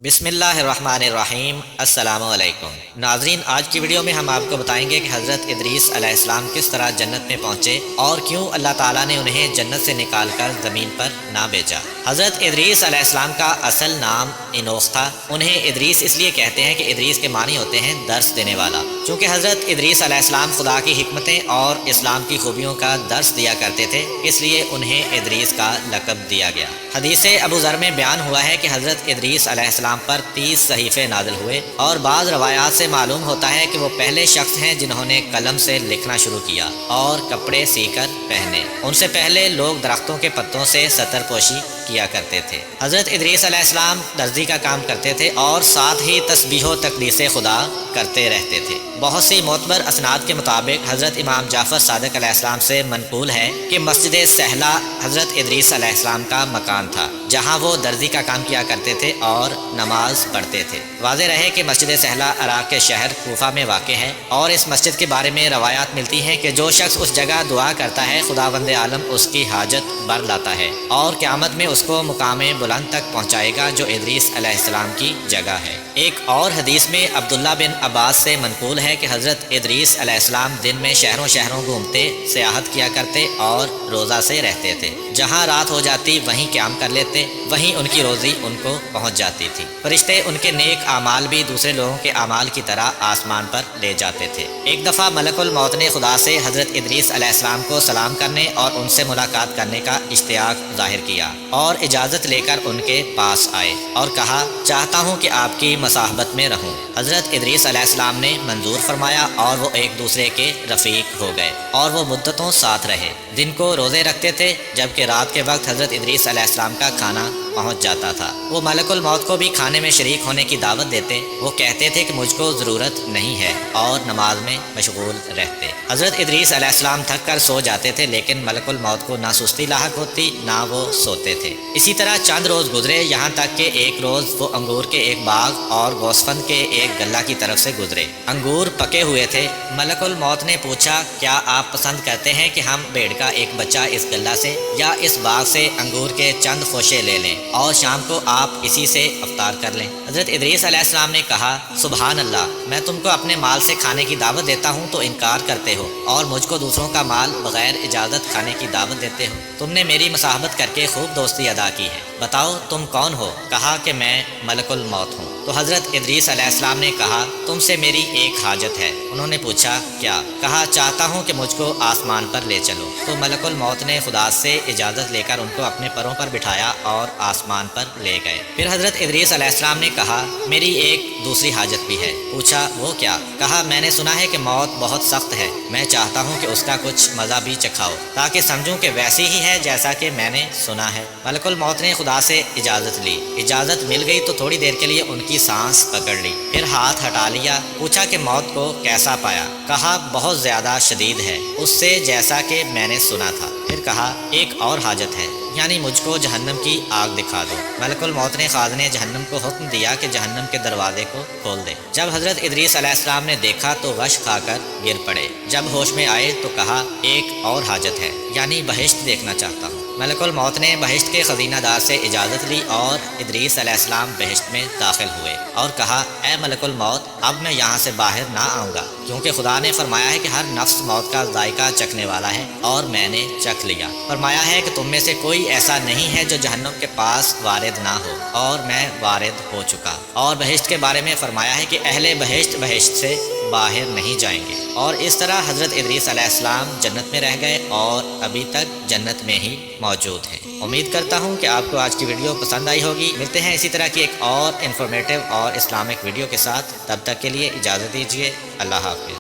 بسم اللہ الرحمن الرحیم۔ السلام علیکم ناظرین، آج کی ویڈیو میں ہم آپ کو بتائیں گے کہ حضرت ادریس علیہ السلام کس طرح جنت میں پہنچے اور کیوں اللہ تعالیٰ نے انہیں جنت سے نکال کر زمین پر نہ بھیجا۔ حضرت ادریس علیہ السلام کا اصل نام انوخ تھا۔ انہیں ادریس اس لیے کہتے ہیں کہ ادریس کے معنی ہوتے ہیں درس دینے والا، چونکہ حضرت ادریس علیہ السلام خدا کی حکمتیں اور اسلام کی خوبیوں کا درس دیا کرتے تھے، اس لیے انہیں ادریس کا لقب دیا گیا۔ حدیث ابو ذر میں بیان ہوا ہے کہ حضرت ادریس علیہ السلام پر 30 صحیفے نازل ہوئے، اور بعض روایات سے معلوم ہوتا ہے کہ وہ پہلے شخص ہیں جنہوں نے قلم سے لکھنا شروع کیا اور کپڑے سی کر پہنے۔ ان سے پہلے لوگ درختوں کے پتوں سے ستر پوشی کیا کرتے تھے۔ حضرت ادریس علیہ السلام درزی کا کام کرتے تھے اور ساتھ ہی تسبیح و تقدیس خدا کرتے رہتے تھے۔ بہت سی معتبر اسناد کے مطابق حضرت امام جعفر صادق علیہ السلام سے منقول ہے کہ مسجد سہلہ حضرت ادریس علیہ السلام کا مکان تھا، جہاں وہ درزی کا کام کیا کرتے تھے اور نماز پڑھتے تھے۔ واضح رہے کہ مسجد سہلہ عراق کے شہر کوفہ میں واقع ہے، اور اس مسجد کے بارے میں روایات ملتی ہیں کہ جو شخص اس جگہ دعا کرتا ہے، خداوند عالم اس کی حاجت بر لاتا ہے اور قیامت میں اس کو مقام بلند تک پہنچائے گا جو ادریس علیہ السلام کی جگہ ہے۔ ایک اور حدیث میں عبداللہ بن عباس سے منقول ہے کہ حضرت ادریس علیہ السلام دن میں شہروں شہروں گھومتے، سیاحت کیا کرتے اور روزہ سے رہتے تھے۔ جہاں رات ہو جاتی وہیں قیام کر لیتے، وہیں ان کی روزی ان کو پہنچ جاتی تھی۔ فرشتے ان کے نیک اعمال بھی دوسرے لوگوں کے اعمال کی طرح آسمان پر لے جاتے تھے۔ ایک دفعہ ملک الموت نے خدا سے حضرت ادریس علیہ السلام کو سلام کرنے اور ان سے ملاقات کرنے کا اشتیاق ظاہر کیا، اور اجازت لے کر ان کے پاس آئے اور کہا، چاہتا ہوں کہ آپ کی مصاحبت میں رہوں۔ حضرت ادریس علیہ السلام نے منظور فرمایا اور وہ ایک دوسرے کے رفیق ہو گئے، اور وہ مدتوں ساتھ رہے۔ دن کو روزے رکھتے تھے، جبکہ رات کے وقت حضرت ادریس علیہ السلام کا کھانا پہنچ جاتا تھا۔ وہ ملک الموت کو بھی کھانے میں شریک ہونے کی دعوت دیتے۔ وہ کہتے تھے کہ مجھ کو ضرورت نہیں ہے، اور نماز میں مشغول رہتے۔ حضرت ادریس علیہ السلام تھک کر سو جاتے تھے، لیکن ملک الموت کو نہ سستی لاحق ہوتی نہ وہ سوتے تھے۔ اسی طرح چند روز گزرے، یہاں تک کہ ایک روز وہ انگور کے ایک باغ اور گوسفند کے ایک غلہ کی طرف سے گزرے۔ انگور پکے ہوئے تھے۔ ملک الموت نے پوچھا، کیا آپ پسند کرتے ہیں کہ ہم بھیڑ کا ایک بچہ اس غلہ سے یا اس باغ سے انگور کے چند خوشے لے لیں اور شام کو آپ اسی سے افطار کر لیں؟ حضرت ادریس علیہ السلام نے کہا، سبحان اللہ، میں تم کو اپنے مال سے کھانے کی دعوت دیتا ہوں تو انکار کرتے ہو، اور مجھ کو دوسروں کا مال بغیر اجازت کھانے کی دعوت دیتے ہو۔ تم نے میری مصاحبت کر کے خوب دوستی ادا کی ہے، بتاؤ تم کون ہو؟ کہا کہ میں ملک الموت ہوں۔ تو حضرت ادریس علیہ السلام نے کہا، تم سے میری ایک حاجت ہے۔ انہوں نے پوچھا، کیا؟ کہا، چاہتا ہوں کہ مجھ کو آسمان پر لے چلو۔ تو ملک الموت نے خدا سے اجازت لے کر ان کو اپنے پروں پر بٹھایا اور آسمان پر لے گئے۔ پھر حضرت ادریس علیہ السلام نے کہا، میری ایک دوسری حاجت بھی ہے۔ پوچھا، وہ کیا؟ کہا، میں نے سنا ہے کہ موت بہت سخت ہے، میں چاہتا ہوں کہ اس کا کچھ مزہ بھی چکھاؤ تاکہ سمجھوں کہ ویسی ہی ہے جیسا کہ میں نے سنا ہے۔ ملک الموت نے خدا سے اجازت لی۔ اجازت مل گئی تو تھوڑی دیر کے لیے ان کی سانس پکڑ لی، پھر ہاتھ ہٹا لیا۔ پوچھا کہ موت کو کیسا پایا؟ کہا، بہت زیادہ شدید ہے، اس سے جیسا کہ میں نے سنا تھا۔ پھر کہا، ایک اور حاجت ہے، یعنی مجھ کو جہنم کی آگ دکھا دو۔ ملک الموت نے خازن جہنم کو حکم دیا کہ جہنم کے دروازے کو کھول دے۔ جب حضرت ادریس علیہ السلام نے دیکھا تو غش کھا کر گر پڑے۔ جب ہوش میں آئے تو کہا، ایک اور حاجت ہے، یعنی بہشت دیکھنا چاہتا ہوں۔ ملک الموت نے بہشت کے خزینہ دار سے اجازت لی اور ادریس علیہ السلام بہشت میں داخل ہوئے اور کہا، اے ملک الموت، اب میں یہاں سے باہر نہ آؤں گا، کیونکہ خدا نے فرمایا ہے کہ ہر نفس موت کا ذائقہ چکھنے والا ہے، اور میں نے چکھ لیا۔ فرمایا ہے کہ تم میں سے کوئی ایسا نہیں ہے جو جہنم کے پاس وارد نہ ہو، اور میں وارد ہو چکا۔ اور بہشت کے بارے میں فرمایا ہے کہ اہل بہشت بہشت سے باہر نہیں جائیں گے۔ اور اس طرح حضرت ادریس علیہ السلام جنت میں رہ گئے اور ابھی تک جنت میں ہی موجود ہیں۔ امید کرتا ہوں کہ آپ کو آج کی ویڈیو پسند آئی ہوگی۔ ملتے ہیں اسی طرح کی ایک اور انفارمیٹیو اور اسلامک ویڈیو کے ساتھ، تب تک کے لیے اجازت دیجیے۔ اللہ حافظ۔